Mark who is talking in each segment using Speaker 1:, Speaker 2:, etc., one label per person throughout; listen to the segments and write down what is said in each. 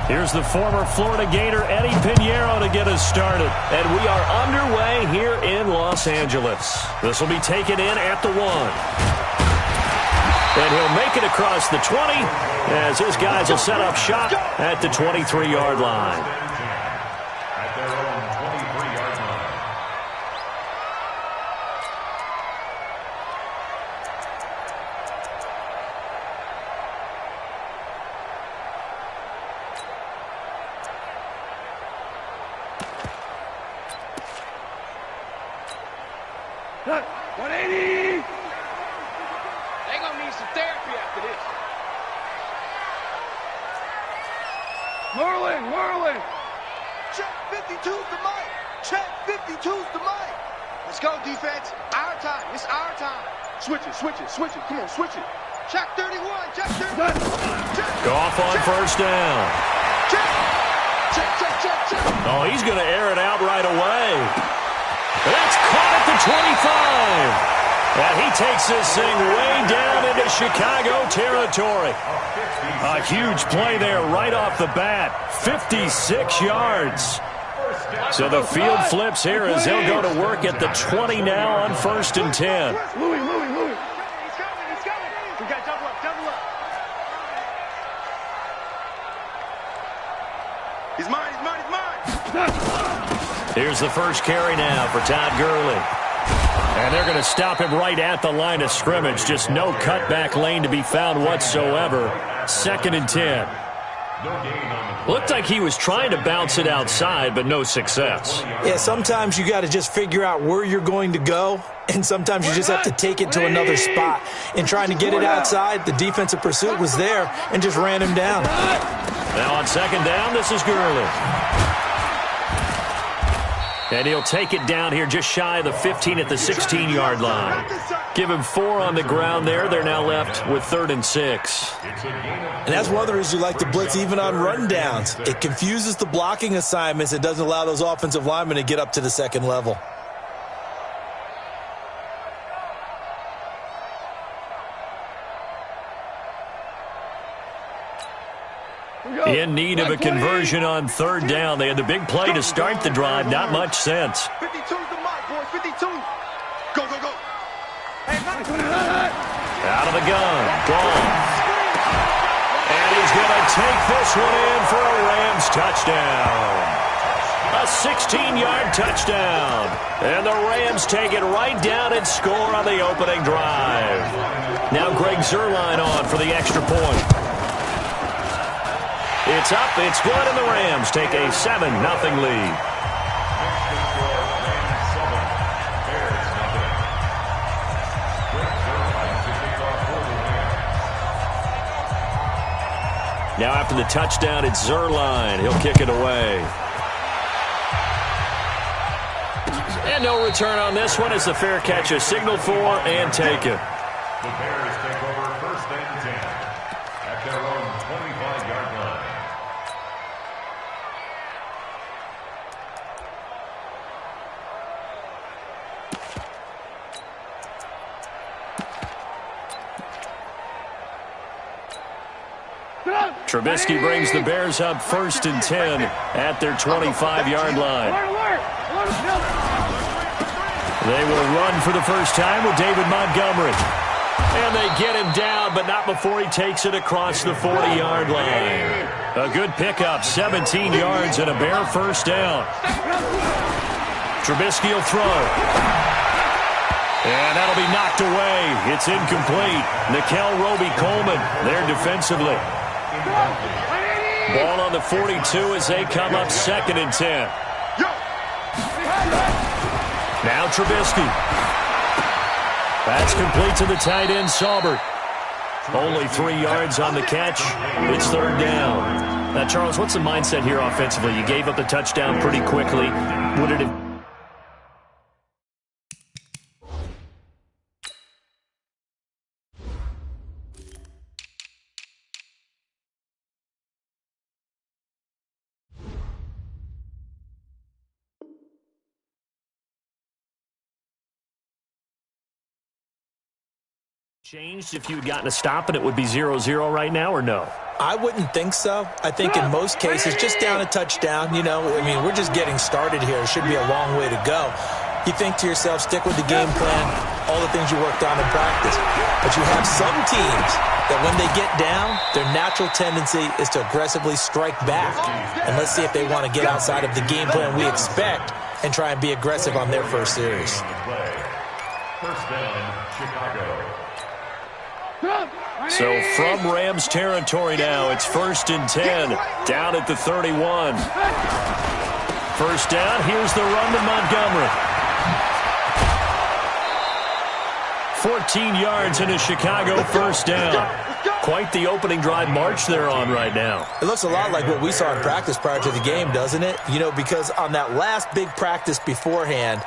Speaker 1: Here's the former Florida Gator Eddie Pinheiro to get us started. And we are underway here in Los Angeles. This will be taken in at the 1. And he'll make it across the 20 as his guys will set up shop at the 23-yard line.
Speaker 2: Merlin! Check 52's the mic! Check 52's the mic! Let's go, defense. Our time. It's our time. Switch it. Come on, switch it. Check 31. Check 31.
Speaker 1: Go off on first down.
Speaker 2: Check.
Speaker 1: Oh, he's going to air it out right away. That's caught at the 25. And he takes this thing way down into Chicago territory. A huge play there right off the bat. 56 yards. So the field flips here as they'll go to work at the 20 now on 1st and 10.
Speaker 2: Louis. He's coming. We got double up. He's mine.
Speaker 1: Here's the first carry now for Todd Gurley. And they're going to stop him right at the line of scrimmage. Just no cutback lane to be found whatsoever. 2nd and 10. Looked like he was trying to bounce it outside, but no success.
Speaker 3: Yeah, sometimes you got to just figure out where you're going to go, and sometimes you just have to take it to another spot. In trying to get it outside, the defensive pursuit was there and just ran him down.
Speaker 1: Now on 2nd down, this is Gurley. And he'll take it down here just shy of the 15 at the 16-yard line. Give him 4 on the ground there. They're now left with 3rd and 6.
Speaker 3: And that's one of the reasons you like to blitz even on rundowns. It confuses the blocking assignments. It doesn't allow those offensive linemen to get up to the second level.
Speaker 1: In need of a conversion on 3rd down. They had the big play to start the drive. Not much sense.
Speaker 2: 52's the mic, boys. 52. Go.
Speaker 1: Out of the gun. Gone. And he's going to take this one in for a Rams touchdown. A 16-yard touchdown. And the Rams take it right down and score on the opening drive. Now Greg Zuerlein on for the extra point. It's up, it's good, and the Rams take a 7-0 lead. Now after the touchdown, it's Zuerlein. He'll kick it away. And no return on this one as the fair catch is signaled for and taken.
Speaker 4: The Bears take over 1st and 10 at their own 25-yard line.
Speaker 1: Trubisky brings the Bears up 1st and 10 at their 25-yard line. They will run for the first time with David Montgomery. And they get him down, but not before he takes it across the 40-yard line. A good pickup, 17 yards and a bare first down. Trubisky will throw. And that'll be knocked away. It's incomplete. Nickel Roby-Coleman there defensively. Ball on the 42 as they come up 2nd and 10. Now Trubisky. That's complete to the tight end, Saubert. Only 3 yards on the catch. It's 3rd down. Now, Charles, what's the mindset here offensively? You gave up the touchdown pretty quickly. Would it have... changed if you had gotten a stop and it would be 0-0 right now, or no?
Speaker 3: I wouldn't think so. I think in most cases, just down a touchdown, we're just getting started here. It should be a long way to go. You think to yourself, stick with the game plan, all the things you worked on in practice. But you have some teams that when they get down, their natural tendency is to aggressively strike back. And let's see if they want to get outside of the game plan we expect and try and be aggressive on their first series.
Speaker 4: First down, Chicago.
Speaker 1: So from Rams territory now, it's 1st and 10, down at the 31. First down, here's the run to Montgomery. 14 yards in a Chicago first down. Quite the opening drive march they're on right now.
Speaker 3: It looks a lot like what we saw in practice prior to the game, doesn't it? Because on that last big practice beforehand,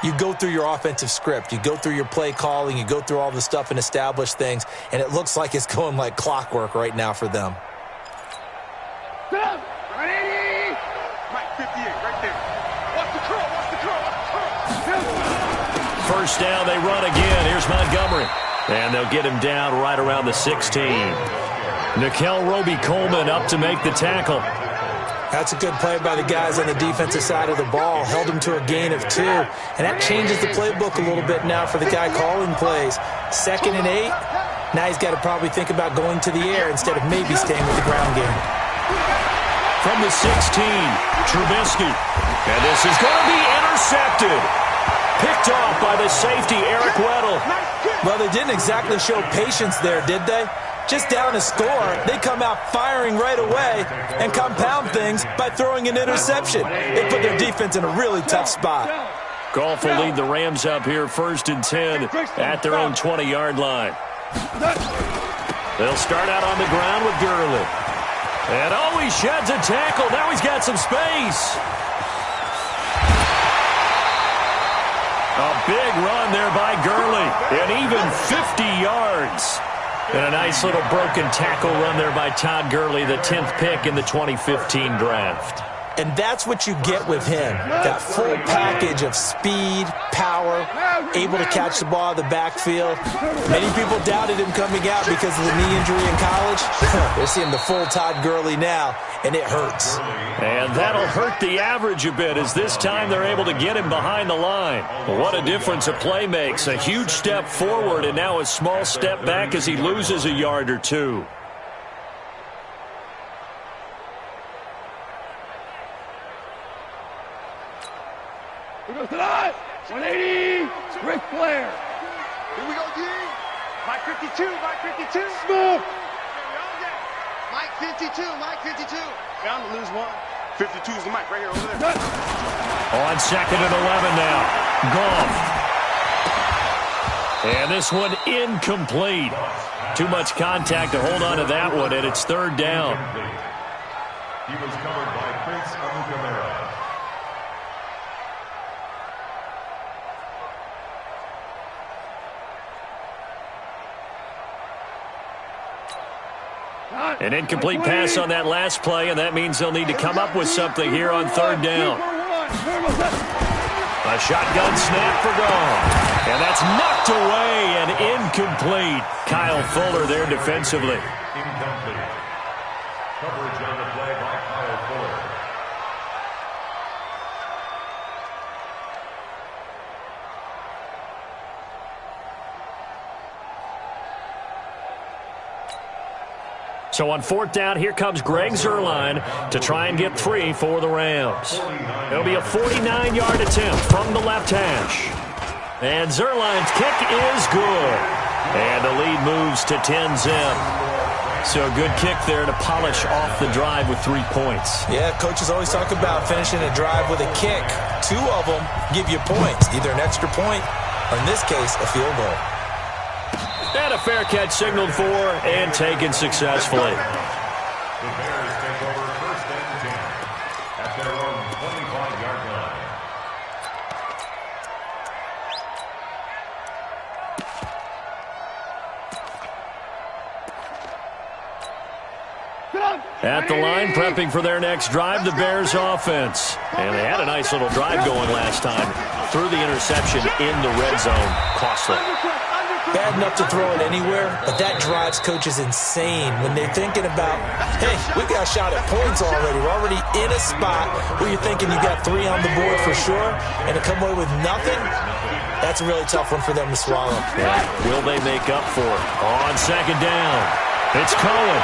Speaker 3: you go through your offensive script. You go through your play calling. You go through all the stuff and establish things. And it looks like it's going like clockwork right now for them.
Speaker 2: Mike 58, right there. Watch the curl, watch the curl, watch the curl.
Speaker 1: First down, they run again. Here's Montgomery. And they'll get him down right around the 16. Nickel Roby-Coleman up to make the tackle.
Speaker 3: That's a good play by the guys on the defensive side of the ball. Held him to a gain of 2. And that changes the playbook a little bit now for the guy calling plays. 2nd and 8. Now he's got to probably think about going to the air instead of maybe staying with the ground game.
Speaker 1: From the 16, Trubisky. And this is going to be intercepted. Picked off by the safety, Eric Weddle.
Speaker 3: Well, they didn't exactly show patience there, did they? Just down a score, they come out firing right away and compound things by throwing an interception. They put their defense in a really tough spot.
Speaker 1: Goff will lead the Rams up here 1st and 10 at their own 20-yard line. They'll start out on the ground with Gurley. And he sheds a tackle. Now he's got some space. A big run there by Gurley. And even 50 yards. And a nice little broken tackle run there by Todd Gurley, the 10th pick in the 2015 draft.
Speaker 3: And that's what you get with him, that full package of speed, power, able to catch the ball in the backfield. Many people doubted him coming out because of the knee injury in college. They're seeing the full Todd Gurley now, and it hurts.
Speaker 1: And that'll hurt the average a bit as this time they're able to get him behind the line. What a difference a play makes. A huge step forward and now a small step back as he loses a yard or 2.
Speaker 2: Here goes tonight. 180. Ric Flair. Here we go, D. Mike 52. Mike 52. Smoke. Mike 52. Mike 52. Bound to lose 1. 52 is the Mike right here over there.
Speaker 1: On 2nd and 11 now. Goff. And this one incomplete. Too much contact to hold on to that one, and it's 3rd down.
Speaker 4: He was covered by Prince Amukamara.
Speaker 1: An incomplete pass on that last play, and that means they'll need to come up with something here on 3rd down. A shotgun snap for Goff. And that's knocked away and incomplete. Kyle Fuller there defensively.
Speaker 4: Incomplete. Coverage on the play by Kyle Fuller.
Speaker 1: So on 4th down, here comes Greg Zuerlein to try and get 3 for the Rams. It'll be a 49-yard attempt from the left hash. And Zuerlein's kick is good. And the lead moves to 10-zip. So a good kick there to polish off the drive with 3 points.
Speaker 3: Yeah, coaches always talk about finishing a drive with a kick. 2 of them give you points, either an extra point or, in this case, a field goal.
Speaker 1: And a fair catch signaled for and taken successfully.
Speaker 4: The Bears take over 1st and 10 at their own 25-yard line.
Speaker 1: At the line, prepping for their next drive, the Bears offense. And they had a nice little drive going last time. Through the interception in the red zone. Costly.
Speaker 3: bad enough to throw it anywhere, but that drives coaches insane when they're thinking about, hey, we got a shot at points already. We're already in a spot where you're thinking you got 3 on the board for sure, and to come away with nothing, that's a really tough one for them to swallow.
Speaker 1: Yeah. Will they make up for it? On second down, it's Cohen.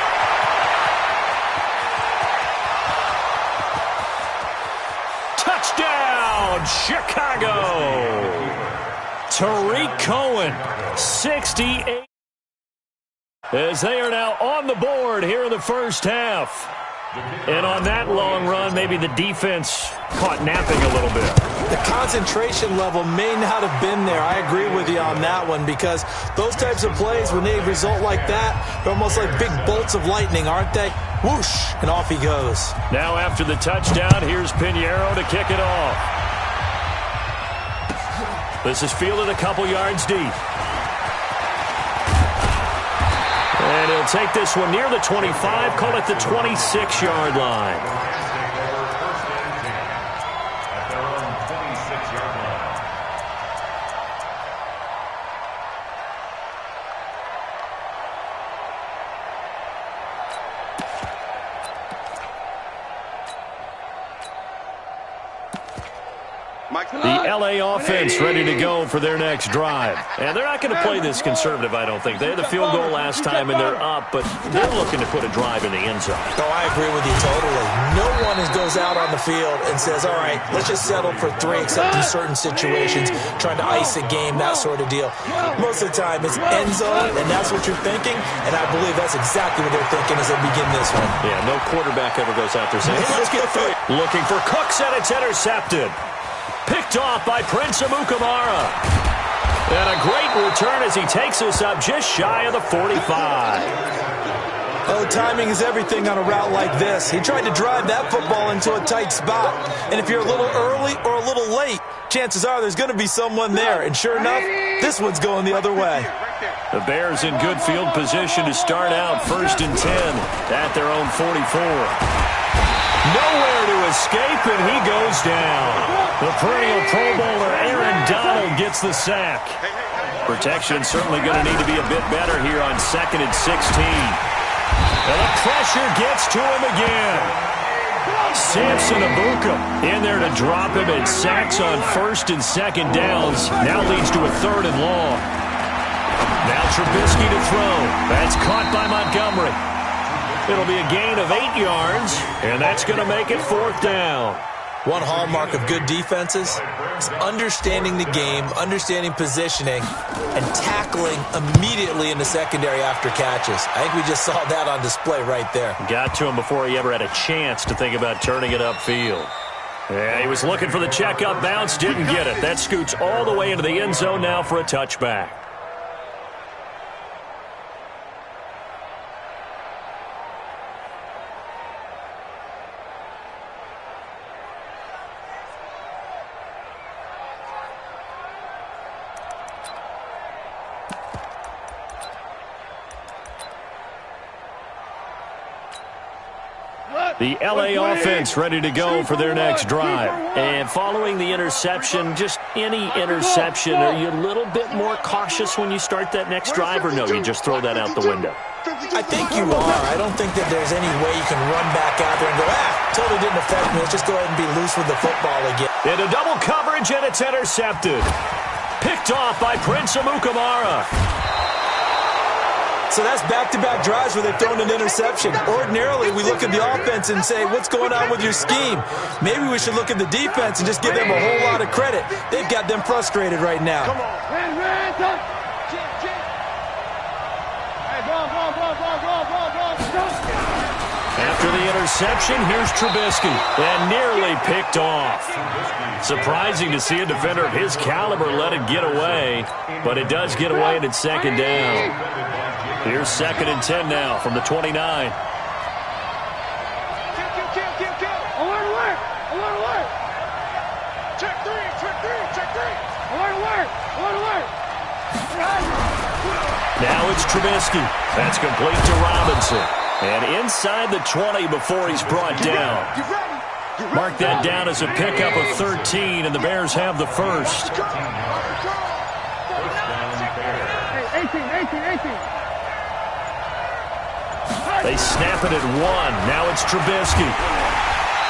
Speaker 1: Touchdown, Chicago! Tariq Cohen, 68. As they are now on the board here in the first half. And on that long run, maybe the defense caught napping a little bit.
Speaker 3: The concentration level may not have been there. I agree with you on that one because those types of plays, when they result like that, they're almost like big bolts of lightning, aren't they? Whoosh, and off he goes.
Speaker 1: Now after the touchdown, here's Pinheiro to kick it off. This is fielded a couple yards deep. And he'll take this one near the 25, call it the 26-yard line. The L.A. offense ready to go for their next drive. And they're not going to play this conservative, I don't think. They had the field goal last time, and they're up, but they're looking to put a drive in the end zone.
Speaker 3: Oh, I agree with you totally. No one goes out on the field and says, all right, let's just settle for 3, except in certain situations, trying to ice a game, that sort of deal. Most of the time, it's end zone, and that's what you're thinking, and I believe that's exactly what they're thinking as they begin this one.
Speaker 1: Yeah, no quarterback ever goes out there saying, hey, let's get 3. Looking for Cooks, and it's intercepted. Picked off by Prince Amukamara. And a great return as he takes us up just shy of the 45.
Speaker 3: Oh, timing is everything on a route like this. He tried to drive that football into a tight spot. And if you're a little early or a little late, chances are there's going to be someone there. And sure enough, this one's going the other way.
Speaker 1: The Bears in good field position to start out 1st and 10 at their own 44. Nowhere to escape, and he goes down. The perennial Pro Bowler Aaron Donald gets the sack. Protection certainly going to need to be a bit better here on 2nd and 16. And the pressure gets to him again. Samson Abuka in there to drop him, and sacks on 1st and 2nd downs. Now leads to a 3rd and long. Now Trubisky to throw. That's caught by Montgomery. It'll be a gain of 8 yards, and that's going to make it 4th down.
Speaker 3: One hallmark of good defenses is understanding the game, understanding positioning, and tackling immediately in the secondary after catches. I think we just saw that on display right there.
Speaker 1: Got to him before he ever had a chance to think about turning it upfield. Yeah, he was looking for the check-up bounce, didn't get it. That scoots all the way into the end zone now for a touchback. The L.A. offense ready to go for their next drive. And following the interception, just any interception, are you a little bit more cautious when you start that next drive, or no, you just throw that out the window?
Speaker 3: I think you are. I don't think that there's any way you can run back out there and go, totally didn't affect me. Let's just go ahead and be loose with the football again.
Speaker 1: Into double coverage, and it's intercepted. Picked off by Prince Amukamara.
Speaker 3: So that's back-to-back drives where they've thrown an interception. Ordinarily, we look at the offense and say, what's going on with your scheme? Maybe we should look at the defense and just give them a whole lot of credit. They've got them frustrated right now.
Speaker 2: Come on.
Speaker 1: After the interception, here's Trubisky, and nearly picked off. Surprising to see a defender of his caliber let it get away, but it does get away, and it's 2nd down. Here's 2nd and 10 now from the 29.
Speaker 2: Kill. Alert. Check three. Alert.
Speaker 1: Now it's Trubisky. That's complete to Robinson. And inside the 20 before he's brought down. Mark that down as a pickup of 13, and the Bears have the first. They snap it at 1. Now it's Trubisky.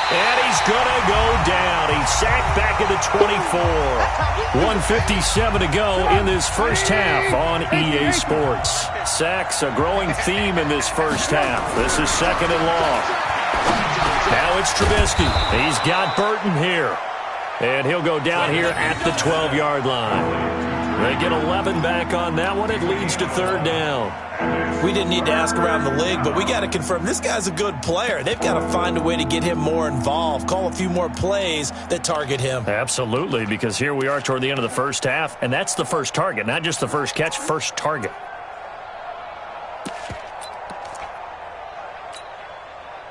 Speaker 1: And he's going to go down. He's sacked back at the 24. 1:57 to go in this first half on EA Sports. Sacks, a growing theme in this first half. This is 2nd and long. Now it's Trubisky. He's got Burton here. And he'll go down here at the 12-yard line. They get 11 back on that one. It leads to 3rd down.
Speaker 3: We didn't need to ask around the league, but we got to confirm this guy's a good player. They've got to find a way to get him more involved, call a few more plays that target him.
Speaker 1: Absolutely, because here we are toward the end of the first half, and that's the first target, not just the first catch, first target.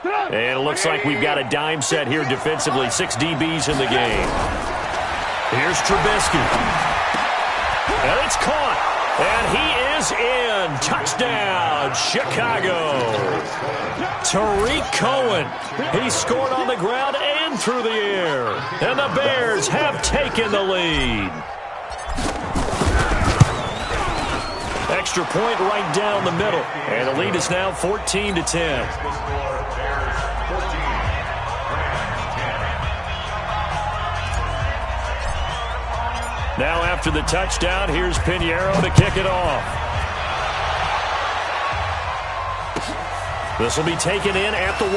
Speaker 1: And it looks like we've got a dime set here defensively. 6 DBs in the game. Here's Trubisky. And it's caught. And he is in. Touchdown, Chicago. Tariq Cohen. He scored on the ground and through the air. And the Bears have taken the lead. Extra point right down the middle. And the lead is now 14-10. Now after the touchdown, here's Pinheiro to kick it off. This will be taken in at the 1.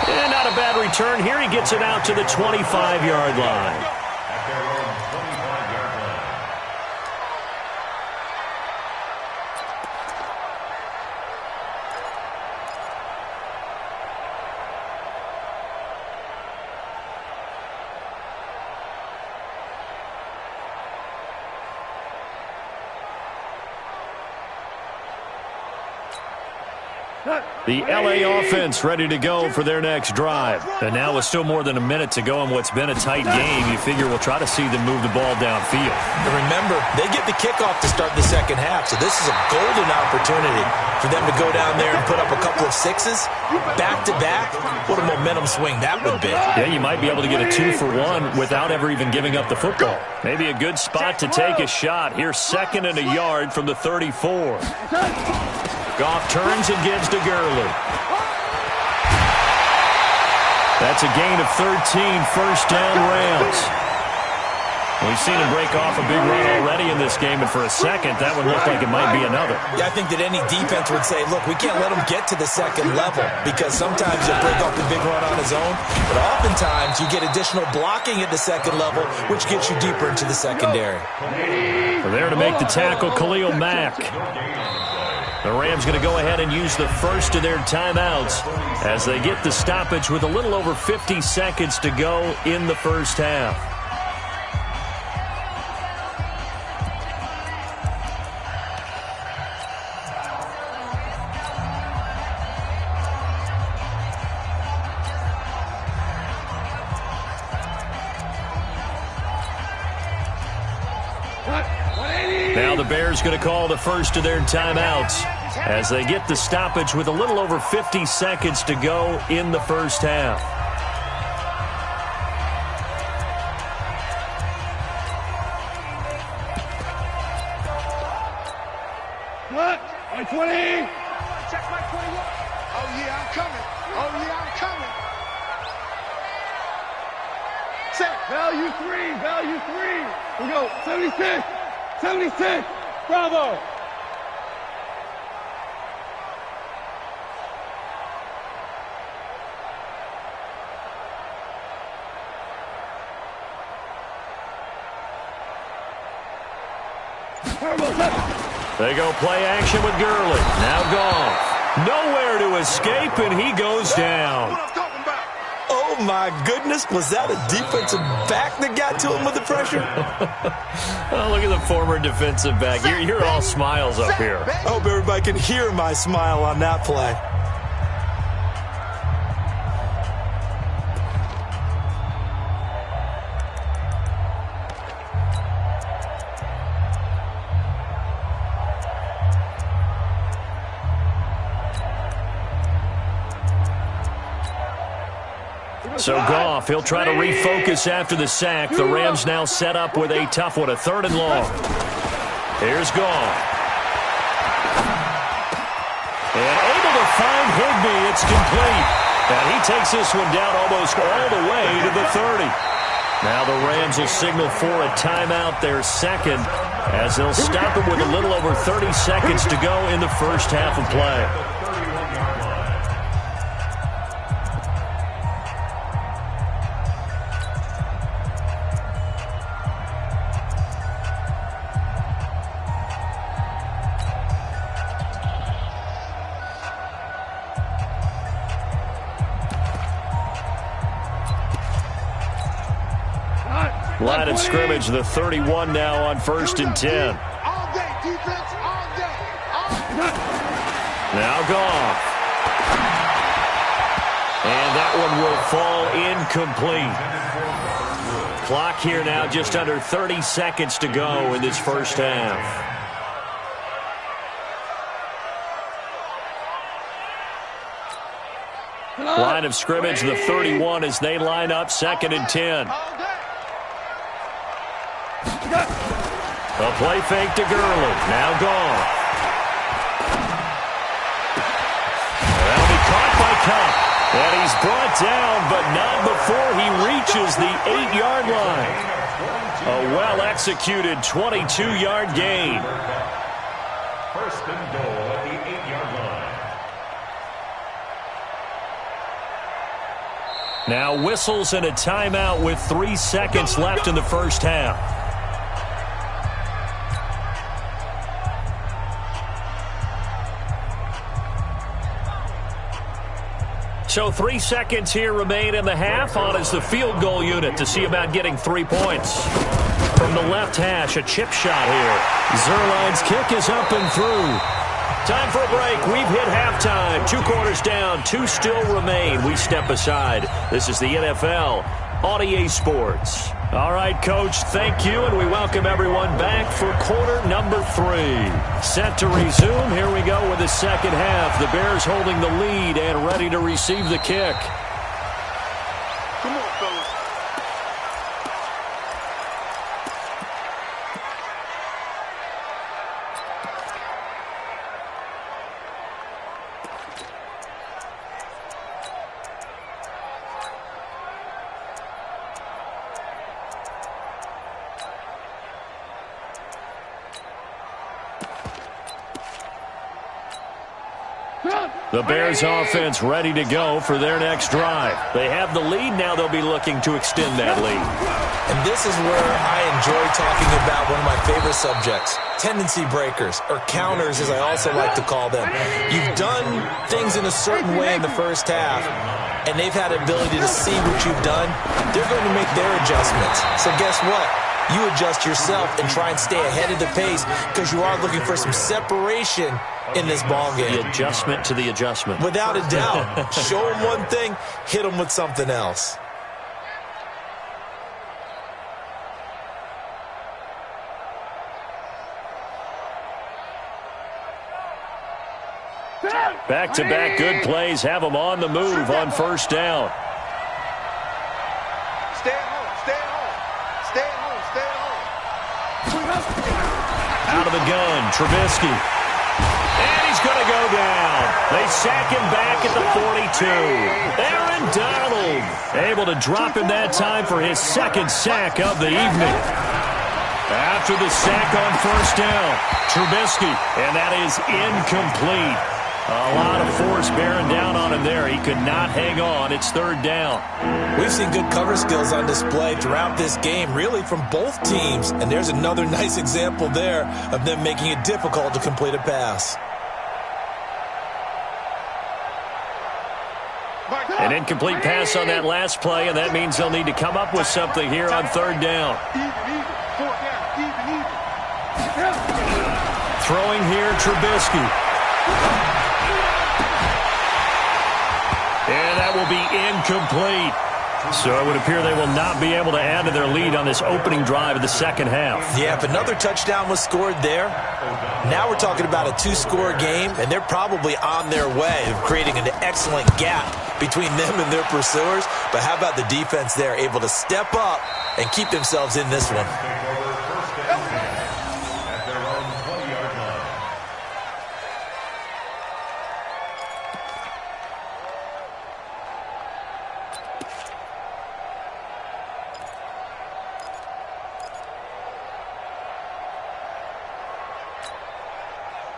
Speaker 1: And not a bad return here. He gets it out to the 25-yard line. The LA offense ready to go for their next drive. And now with still more than a minute to go in what's been a tight game, you figure we'll try to see them move the ball downfield.
Speaker 3: And remember, they get the kickoff to start the second half, so this is a golden opportunity for them to go down there and put up a couple of 6s back-to-back. What a momentum swing that would be.
Speaker 1: Yeah, you might be able to get a 2-for-1 without ever even giving up the football. Maybe a good spot to take a shot. Here's 2nd and a yard from the 34. Goff turns and gives to Gurley. That's a gain of 13, first down Rams. We've seen him break off a big run already in this game, and for a second, that would look like it might be another.
Speaker 3: Yeah, I think that any defense would say, look, we can't let him get to the second level, because sometimes he'll break off the big run on his own, but oftentimes you get additional blocking at the second level, which gets you deeper into the secondary.
Speaker 1: There to make the tackle, Khalil Mack. The Rams going to go ahead and use the first of their timeouts as they get the stoppage with a little over 50 seconds to go in the first half. Now the Bears going to call the first of their timeouts as they get the stoppage with a little over 50 seconds to go in the first half.
Speaker 2: What? 20. Check my 21. Oh, yeah, I'm coming. Oh, yeah, I'm coming. Set. Value 3. Value 3. We go. 76. 76. Bravo.
Speaker 1: They go play action with Gurley. Now Goff. Nowhere to escape, and he goes down.
Speaker 3: Oh, my goodness. Was that a defensive back that got to him with the pressure?
Speaker 1: Oh, look at the former defensive back. You're all smiles up here.
Speaker 3: I hope everybody can hear my smile on that play.
Speaker 1: So Goff, he'll try to refocus after the sack. The Rams now set up with a tough one, a 3rd and long. Here's Gone. And able to find Higbee. It's complete. And he takes this one down almost all the way to the 30. Now the Rams will signal for a timeout, their second, as they'll stop it with a little over 30 seconds to go in the first half of play. Line of scrimmage, the 31 now on 1st and 10.
Speaker 2: All day, defense, all day.
Speaker 1: Now Goff. And that one will fall incomplete. Clock here now just under 30 seconds to go in this first half. Line of scrimmage, the 31 as they line up 2nd and 10. A play fake to Gurley. Now Goff. That'll be caught by Cup. And he's brought down, but not before he reaches the 8-yard line. A well-executed 22-yard gain.
Speaker 4: 1st and goal at the 8-yard line.
Speaker 1: Now whistles and a timeout with 3 seconds left in the first half. So 3 seconds here remain in the half. On is the field goal unit to see about getting 3 points. From the left hash, a chip shot here. Zerline's kick is up and through. Time for a break. We've hit halftime. 2 quarters down, 2 still remain. We step aside. This is the NFL on EA Sports. All right, Coach, thank you, and we welcome everyone back for quarter number 3. Set to resume. Here we go with the second half. The Bears holding the lead and ready to receive the kick.
Speaker 2: Come on, fellas.
Speaker 1: The Bears offense ready to go for their next drive. They have the lead. Now they'll be looking to extend that lead.
Speaker 3: And this is where I enjoy talking about one of my favorite subjects, tendency breakers, or counters as I also like to call them. You've done things in a certain way in the first half, and they've had the ability to see what you've done. They're going to make their adjustments. So guess what? You adjust yourself and try and stay ahead of the pace because you are looking for some separation in this ball game.
Speaker 1: The adjustment to the adjustment.
Speaker 3: Without a doubt. Show them one thing, hit them with something else.
Speaker 1: Back-to-back good plays have them on the move on first down.
Speaker 2: Stay at home, stay at home. Stay at home, stay at home.
Speaker 1: Out of the gun, Trubisky. And he's going to go down. They sack him back at the 42. Aaron Donald able to drop him that time for his second sack of the evening. After the sack on first down, Trubisky, and that is incomplete. A lot of force bearing down on him there. He could not hang on. It's third down.
Speaker 3: We've seen good cover skills on display throughout this game, really from both teams. And there's another nice example there of them making it difficult to complete a pass.
Speaker 1: An incomplete pass on that last play, and that means they'll need to come up with something here on third down.
Speaker 2: Even. 4 down, even.
Speaker 1: Throwing here, Trubisky. And that will be incomplete. So it would appear they will not be able to add to their lead on this opening drive of the second half.
Speaker 3: Yeah, if another touchdown was scored there, now we're talking about a 2-score game, and they're probably on their way of creating an excellent gap between them and their pursuers. But how about the defense there, able to step up and keep themselves in this one?
Speaker 4: At their own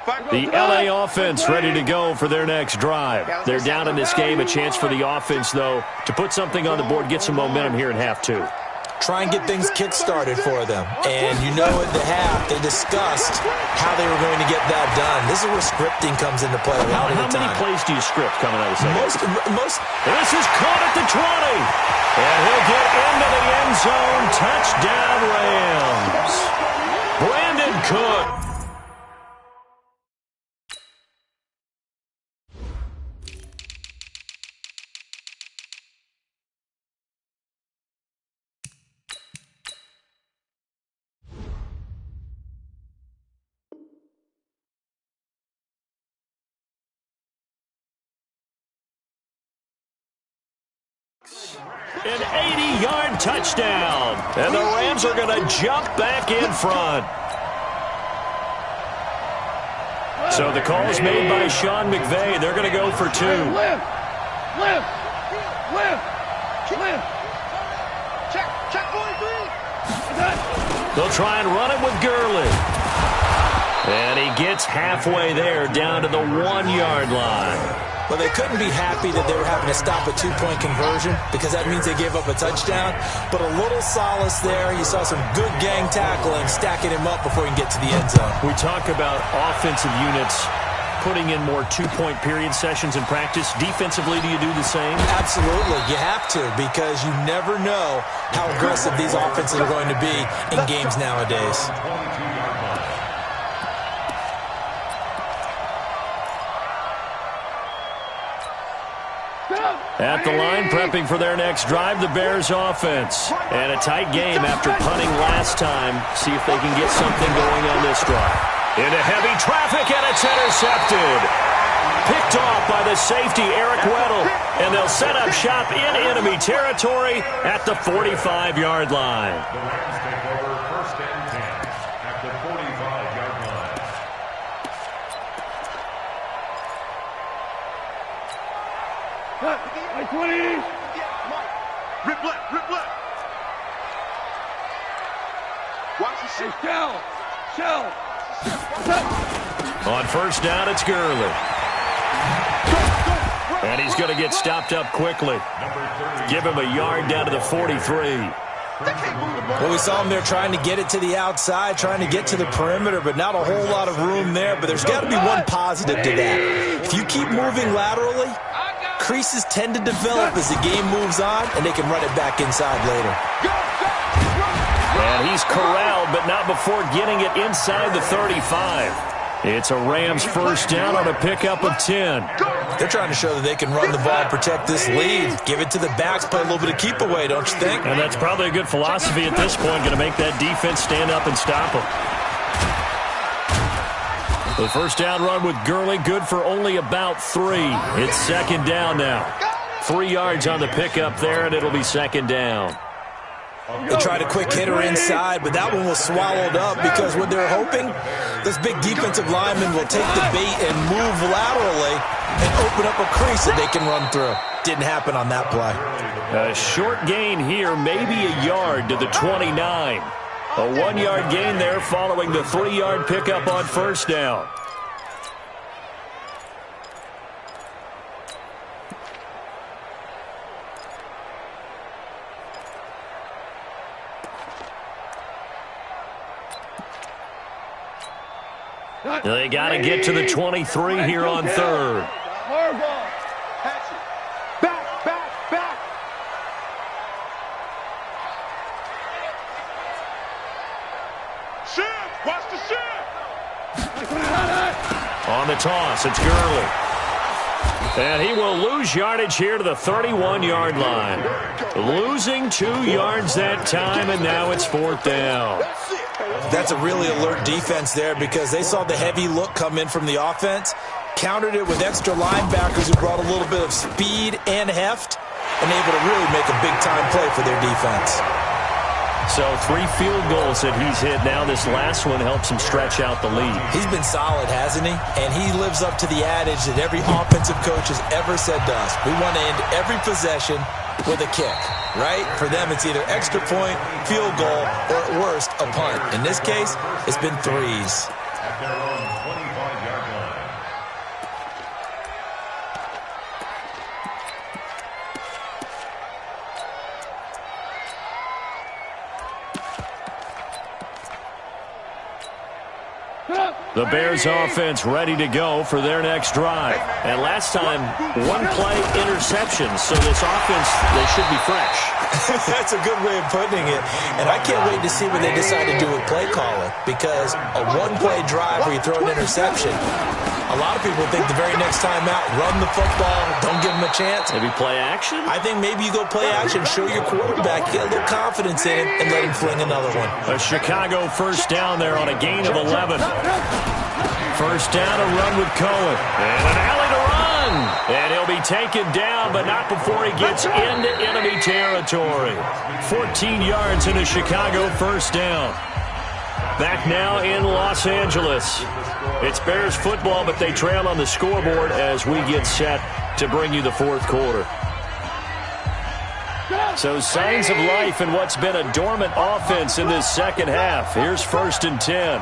Speaker 1: The LA offense ready to go for their next drive. They're down in this game. A chance for the offense, though, to put something on the board, get some momentum here in half two.
Speaker 3: Try and get things kick-started for them. And you know at the half, they discussed how they were going to get that done. This is where scripting comes into play a lot of the time.
Speaker 1: How many plays do you script coming out of the second?
Speaker 3: Most.
Speaker 1: This is caught at the 20. And he'll get into the end zone. Touchdown, Rams. Brandon Cook. An 80-yard touchdown. And the Rams are going to jump back in front. So the call is made by Sean McVay. They're going to go for two.
Speaker 2: Lift. Check 43.
Speaker 1: They'll try and run it with Gurley. And he gets halfway there, down to the 1-yard line.
Speaker 3: Well, they couldn't be happy that they were having to stop a two-point conversion because that means they gave up a touchdown. But a little solace there. You saw some good gang tackling, stacking him up before he can get to the end zone.
Speaker 1: We talk about offensive units putting in more two-point period sessions in practice. Defensively, do you do the same?
Speaker 3: Absolutely. You have to because you never know how aggressive these offenses are going to be in games nowadays.
Speaker 1: At the line, prepping for their next drive, the Bears offense. And a tight game after punting last time. See if they can get something going on this drive. Into heavy traffic, and it's intercepted. Picked off by the safety, Eric Weddle. And they'll set up shop in enemy territory at the 45-yard line.
Speaker 4: The Rams take over first and 10 at the 45-yard line.
Speaker 2: Like 20. Rip left. Watch the shit. Shell.
Speaker 1: On first down, it's Gurley. And he's going to get stopped up quickly. Give him a yard down to the 43.
Speaker 3: Well, we saw him there trying to get it to the outside, trying to get to the perimeter, but not a whole lot of room there. But there's got to be one positive to that. If you keep moving laterally, creases tend to develop as the game moves on, and they can run it back inside later.
Speaker 1: And he's corralled, but not before getting it inside the 35. It's a Rams first down on a pickup of 10.
Speaker 3: They're trying to show that they can run the ball and protect this lead. Give it to the backs, play a little bit of keep away, don't you think?
Speaker 1: And that's probably a good philosophy at this point, going to make that defense stand up and stop them. The first down run with Gurley, good for only about 3. It's second down now. 3 yards on the pickup there, and it'll be second down.
Speaker 3: They tried a quick hitter inside, but that one was swallowed up because what they're hoping, this big defensive lineman will take the bait and move laterally and open up a crease that they can run through. Didn't happen on that play.
Speaker 1: A short gain here, maybe a yard to the 29. A 1-yard gain there following the 3-yard pickup on first down. They got to get to the 23 here on third.
Speaker 2: Back. Shift. Watch the shift.
Speaker 1: On the toss, it's Gurley. And he will lose yardage here to the 31-yard line. Losing 2 yards that time, and now it's fourth down.
Speaker 3: That's a really alert defense there because they saw the heavy look come in from the offense, countered it with extra linebackers who brought a little bit of speed and heft, and able to really make a big-time play for their defense.
Speaker 1: So 3 field goals that he's hit now. This last one helps him stretch out the lead.
Speaker 3: He's been solid, hasn't he? And he lives up to the adage that every offensive coach has ever said to us. We want to end every possession with a kick, right? For them, it's either extra point, field goal, or at worst, a punt. In this case, it's been threes.
Speaker 4: At their own 25-yard
Speaker 1: The Bears offense ready to go for their next drive. And last time, one play interception. So this offense, they should be fresh.
Speaker 3: That's a good way of putting it. And I can't wait to see what they decide to do with play calling. Because a one-play drive where you throw an interception, a lot of people think the very next time out, run the football, don't give them a chance.
Speaker 1: Maybe play action?
Speaker 3: I think maybe you go play action, show your quarterback, get a little confidence in him, and let him fling another one.
Speaker 1: A Chicago first down there on a gain of 11. First down, a run with Cohen. And an alley to run. And he'll be taken down, but not before he gets into enemy territory. 14 yards in a Chicago first down. Back now in Los Angeles. It's Bears football, but they trail on the scoreboard as we get set to bring you the fourth quarter. So signs of life in what's been a dormant offense in this second half. Here's 1st and 10.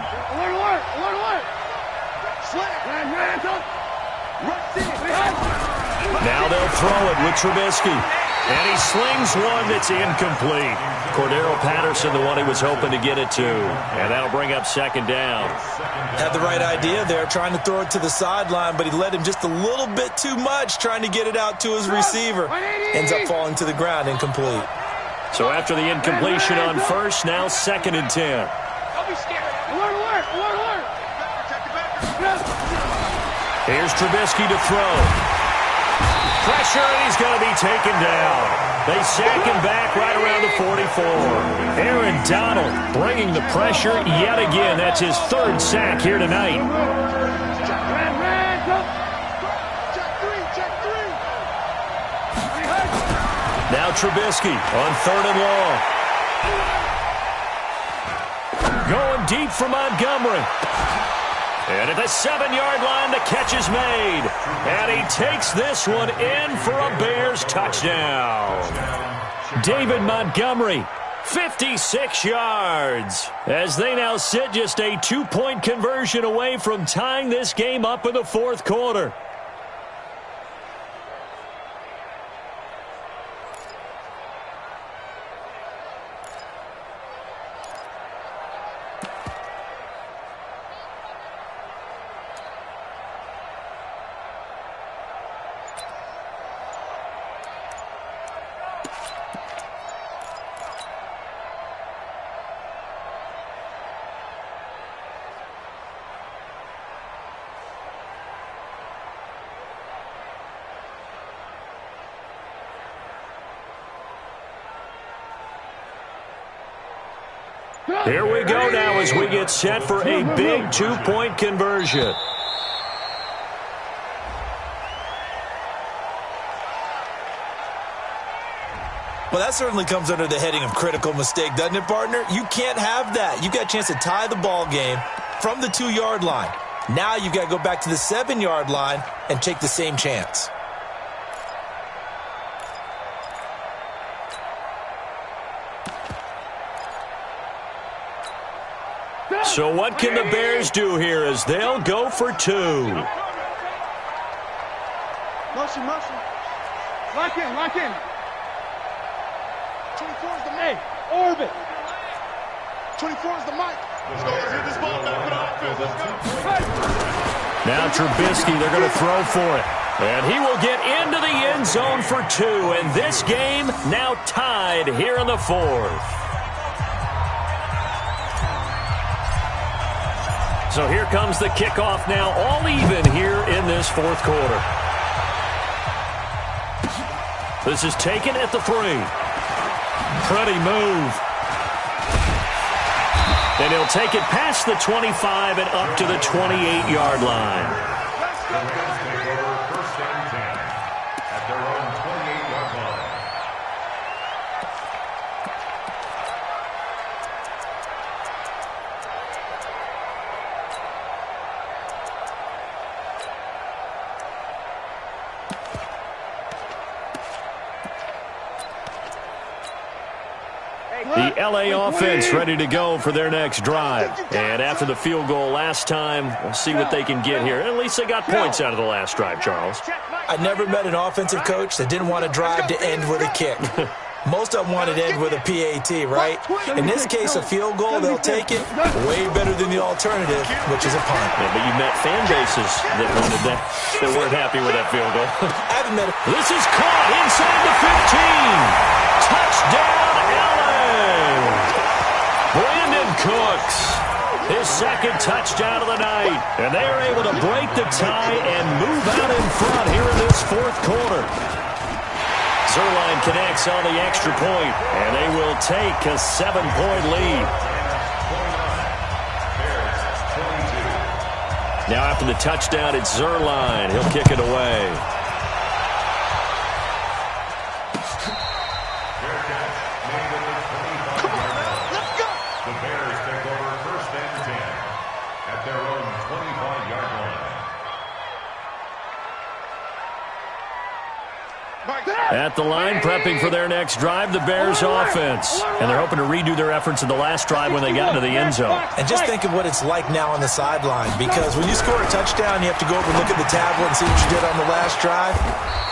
Speaker 1: Now they'll throw it with Trubisky. And he slings one that's incomplete. Cordero Patterson, the one he was hoping to get it to. And that'll bring up 2nd down.
Speaker 3: Had the right idea there, trying to throw it to the sideline, but he led him just a little bit too much, trying to get it out to his receiver. Ends up falling to the ground, incomplete.
Speaker 1: So after the incompletion on first, now 2nd and 10.
Speaker 2: Don't be scared. Alert.
Speaker 1: Here's Trubisky to throw. Pressure, and he's going to be taken down. They sack him back right around the 44. Aaron Donald bringing the pressure yet again. That's his 3rd sack here tonight. Now Trubisky on 3rd and long. Going deep for Montgomery. And at the 7-yard line, the catch is made. And he takes this one in for a Bears touchdown. David Montgomery, 56 yards. As they now sit just a 2-point conversion away from tying this game up in the fourth quarter. Here we go now as we get set for a big 2-point conversion.
Speaker 3: Well, that certainly comes under the heading of critical mistake, doesn't it, partner? You can't have that. You've got a chance to tie the ball game from the 2-yard line. Now you've got to go back to the 7-yard line and take the same chance.
Speaker 1: So what can the Bears do here as they'll go for 2?
Speaker 2: Motion. Lock in. 24 is the May. Orbit. 24 is the Mike. Let's hit this ball back with offense. Let's go.
Speaker 1: Now Trubisky, they're going to throw for it. And he will get into the end zone for 2. And this game now tied here in the fourth. So here comes the kickoff now, all even here in this fourth quarter. This is taken at the 3. Pretty move. And he'll take it past the 25 and up to the 28-yard line. The LA offense ready to go for their next drive. And after the field goal last time, we'll see what they can get here. At least they got points out of the last drive, Charles.
Speaker 3: I never met an offensive coach that didn't want a drive to end with a kick. Most of them want it end with a PAT, right? In this case, a field goal, they'll take it way better than the alternative, which is a punt.
Speaker 1: Yeah, but you met fan bases that wanted that, that weren't happy with that field goal.
Speaker 3: I haven't met it.
Speaker 1: This is caught inside the 15. Touchdown, LA. Brandon Cooks, his second touchdown of the night. And they are able to break the tie and move out in front here in this fourth quarter. Zerline connects on the extra point, and they will take a 7-point lead. Now after the touchdown, it's Zerline. He'll kick it away.
Speaker 4: The Bears take over first and 10 at their own 25-yard line.
Speaker 1: At the line, prepping for their next drive, the Bears offense. And they're hoping to redo their efforts in the last drive when they got into the end zone.
Speaker 3: And just think of what it's like now on the sideline, because when you score a touchdown, you have to go over and look at the tablet and see what you did on the last drive.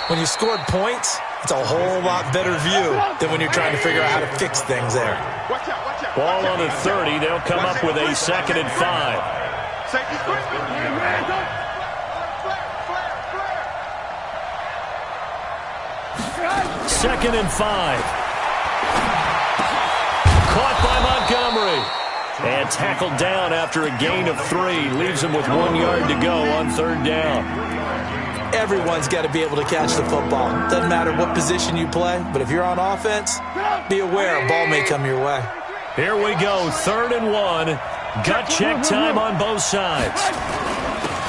Speaker 3: When you scored points, it's a whole lot better view than when you're trying to figure out how to fix things there.
Speaker 1: Ball on the 30. They'll come up with a 2nd and 5. Second and 5. Caught by Montgomery. And tackled down after a gain of 3. Leaves him with 1 yard to go on 3rd down.
Speaker 3: Everyone's got to be able to catch the football. Doesn't matter what position you play, but if you're on offense, be aware a ball may come your way.
Speaker 1: Here we go, 3rd and 1. Gut check time on both sides.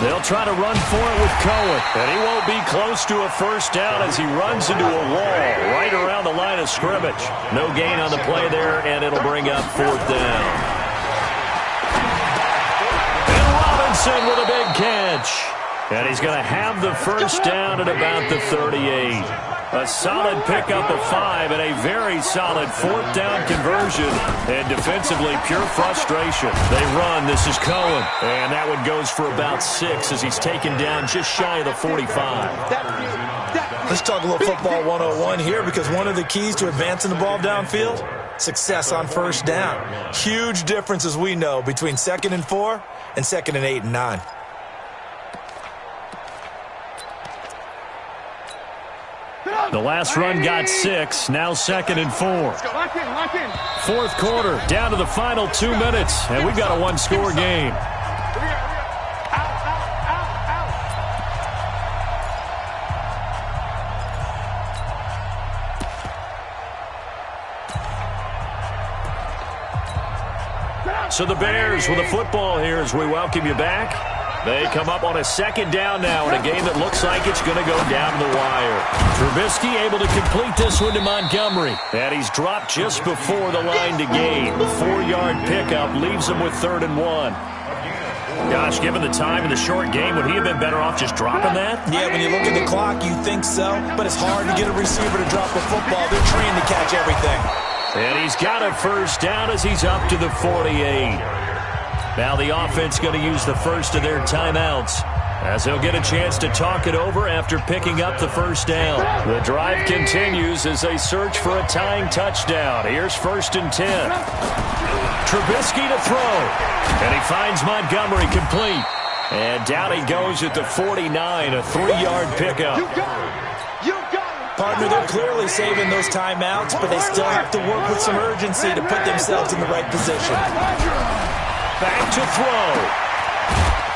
Speaker 1: They'll try to run for it with Cohen, and he won't be close to a first down as he runs into a wall right around the line of scrimmage. No gain on the play there, and it'll bring up 4th down. And Robinson with a big catch. And he's going to have the first down at about the 38. A solid pickup of 5 and a very solid 4th down conversion. And defensively, pure frustration. They run. This is Cohen. And that one goes for about 6 as he's taken down just shy of the 45.
Speaker 3: Let's talk a little football 101 here, because one of the keys to advancing the ball downfield, success on first down. Huge difference, as we know, between 2nd and 4 and 2nd and 8 and 9.
Speaker 1: The last run got 6, now 2nd and 4. Fourth quarter, down to the final 2 minutes, and we've got a one-score game. So the Bears with a football here as we welcome you back. They come up on a 2nd down now in a game that looks like it's going to go down the wire. Trubisky able to complete this one to Montgomery. And he's dropped just before the line to gain. 4-yard pickup leaves him with 3rd and 1. Gosh, given the time in the short game, would he have been better off just dropping that?
Speaker 3: Yeah, when you look at the clock, you think so. But it's hard to get a receiver to drop a football. They're trained to catch everything.
Speaker 1: And he's got a first down as he's up to the 48. Now the offense going to use the first of their timeouts as they'll get a chance to talk it over after picking up the first down. The drive continues as they search for a tying touchdown. Here's 1st and 10. Trubisky to throw. And he finds Montgomery complete. And down he goes at the 49, a 3-yard pickup.
Speaker 3: Partner, they're clearly saving those timeouts, but they still have to work with some urgency to put themselves in the right position.
Speaker 1: Back to throw.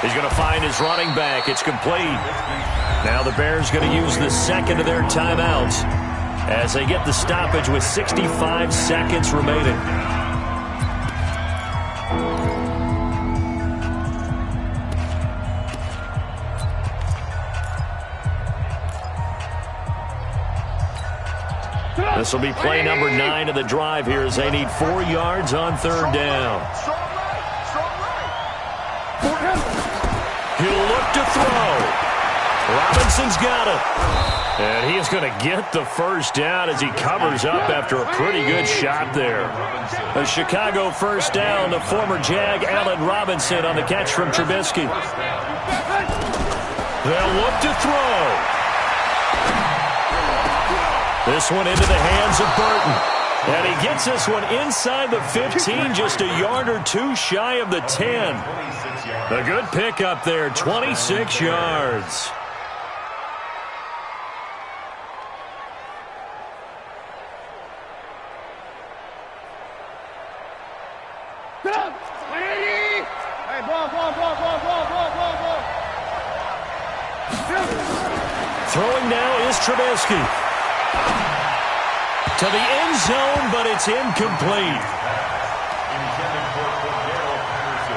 Speaker 1: He's going to find his running back. It's complete. Now the Bears going to use the 2nd of their timeouts as they get the stoppage with 65 seconds remaining. This will be play number 9 of the drive here as they need 4 yards on 3rd down. He'll look to throw. Robinson's got it. And he is going to get the first down as he covers up after a pretty good shot there. A Chicago first down to former Jag Allen Robinson on the catch from Trubisky. They'll look to throw. This one into the hands of Burton. And he gets this one inside the 15, just a yard or two shy of the 10. A good pickup there, 26 yards. Throwing now is Trubisky. To the end zone, but it's incomplete.
Speaker 4: Intended for Cordero Patterson.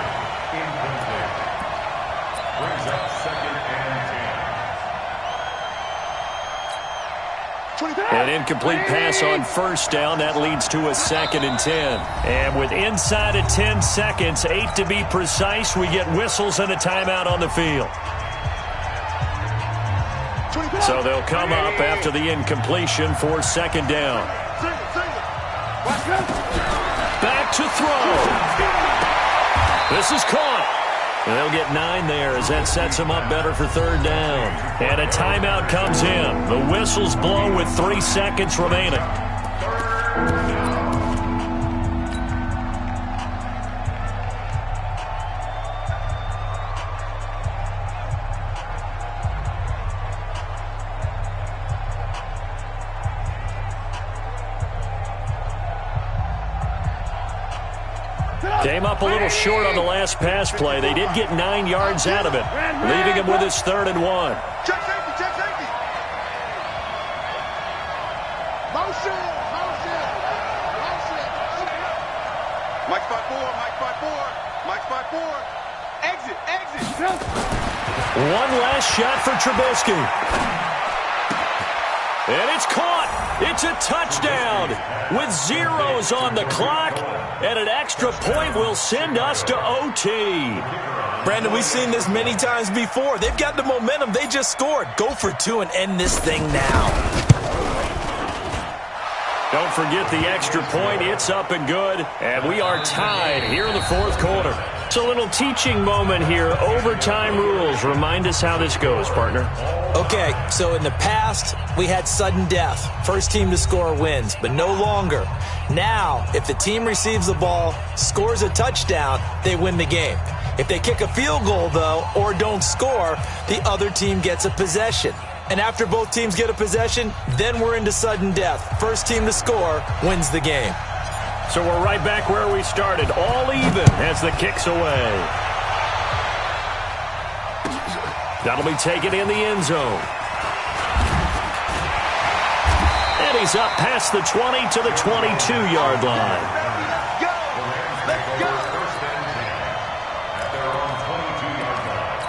Speaker 4: Incomplete. Brings up 2nd and 10.
Speaker 1: An incomplete pass on first down. That leads to a 2nd and 10. And with inside of 10 seconds, 8 to be precise, we get whistles and a timeout on the field. So they'll come up after the incompletion for 2nd down. Back to throw. This is caught. They'll get 9 there as that sets them up better for 3rd down. And a timeout comes in. The whistles blow with 3 seconds remaining. Came up a little short on the last pass play. They did get 9 yards out of it, leaving him with his 3rd and 1.
Speaker 2: Check safety, check safety. Motion. Mike spot 4, Mike spot 4, Mike spot 4. Exit.
Speaker 1: One last shot for Trubisky. And it's caught. It's a touchdown with zeros on the clock. And an extra point will send us to OT.
Speaker 3: Brandon, we've seen this many times before. They've got the momentum. They just scored. Go for 2 and end this thing now.
Speaker 1: Don't forget the extra point. It's up and good. And we are tied here in the 4th quarter. It's a little teaching moment here. Overtime rules. Remind us how this goes, partner.
Speaker 3: Okay, so in the past, we had sudden death. First team to score wins, but no longer. Now, if the team receives the ball, scores a touchdown, they win the game. If they kick a field goal, though, or don't score, the other team gets a possession. And after both teams get a possession, then we're into sudden death. First team to score wins the game.
Speaker 1: So we're right back where we started, all even as the kick's away. That'll be taken in the end zone. And he's up past the 20 to the 22-yard line.
Speaker 2: Let's go.
Speaker 4: First and 10 at their own 22-yard line.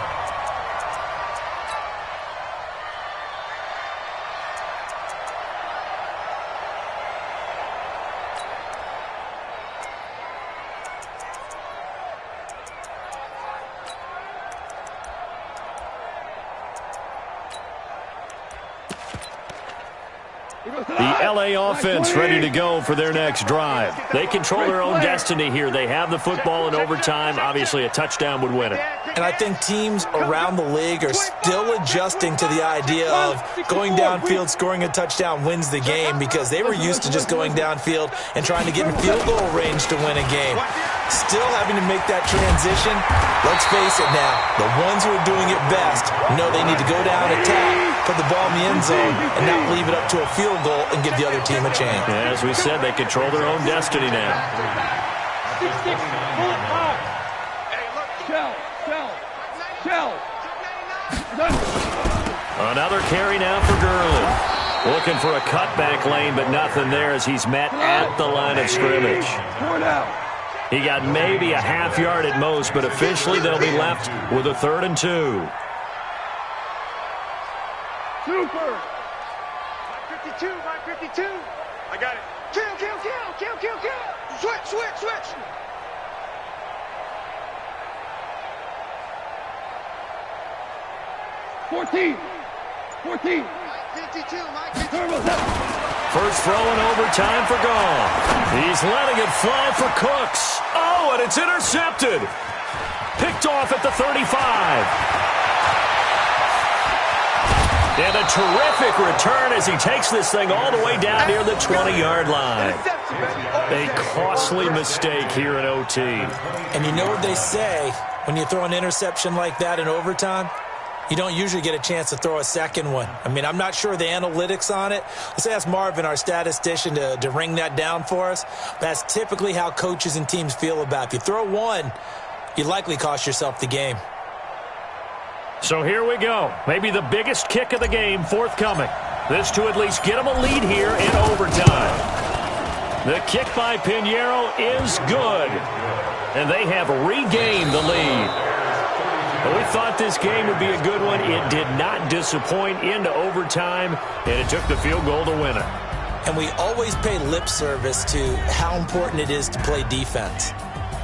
Speaker 1: The LA offense ready to go for their next drive. They control their own destiny here. They have the football in overtime. Obviously, a touchdown would win it.
Speaker 3: And I think teams around the league are still adjusting to the idea of going downfield, scoring a touchdown wins the game, because they were used to just going downfield and trying to get in field goal range to win a game. Still having to make that transition. Let's face it now, the ones who are doing it best know they need to go down, attack, put the ball in the end zone, and not leave it up to a field goal and give the other team a chance.
Speaker 1: Yeah, as we said, they control their own destiny now. Another carry now for Gurley. Looking for a cutback lane, but nothing there as he's met at the line of scrimmage. He got maybe a half yard at most, but officially they'll be left with a 3rd and 2.
Speaker 2: Super. 52. I got it. Kill. Switch. 14. 52, Mike.
Speaker 1: First throw in overtime for Gall. He's letting it fly for Cooks. Oh, and it's intercepted. Picked off at the 35. And a terrific return as he takes this thing all the way down near the 20-yard line. A costly mistake here in OT.
Speaker 3: And you know what they say, when you throw an interception like that in overtime, you don't usually get a chance to throw a second one. I mean, I'm not sure the analytics on it. Let's ask Marvin, our statistician, to ring that down for us. That's typically how coaches and teams feel about it. If you throw one, you likely cost yourself the game.
Speaker 1: So here we go. Maybe the biggest kick of the game forthcoming. This to at least get them a lead here in overtime. The kick by Pinheiro is good. And they have regained the lead. But we thought this game would be a good one. It did not disappoint into overtime, and it took the field goal to win it.
Speaker 3: And we always pay lip service to how important it is to play defense.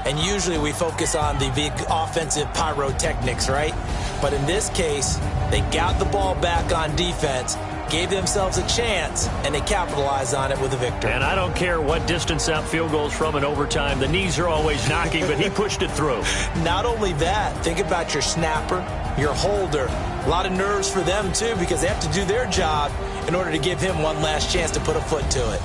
Speaker 3: And usually we focus on the big offensive pyrotechnics, right? But in this case, they got the ball back on defense, gave themselves a chance, and they capitalized on it with a victory.
Speaker 1: And I don't care what distance that field goes from in overtime. The knees are always knocking, but he pushed it through.
Speaker 3: Not only that, think about your snapper, your holder. A lot of nerves for them, too, because they have to do their job in order to give him one last chance to put a foot to it.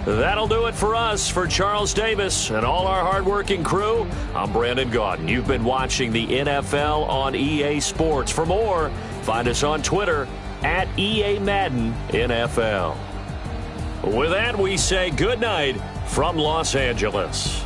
Speaker 1: That'll do it for us. For Charles Davis and all our hardworking crew, I'm Brandon Gaudin. You've been watching the NFL on EA Sports. For more, find us on Twitter at EA Madden NFL. With that, we say good night from Los Angeles.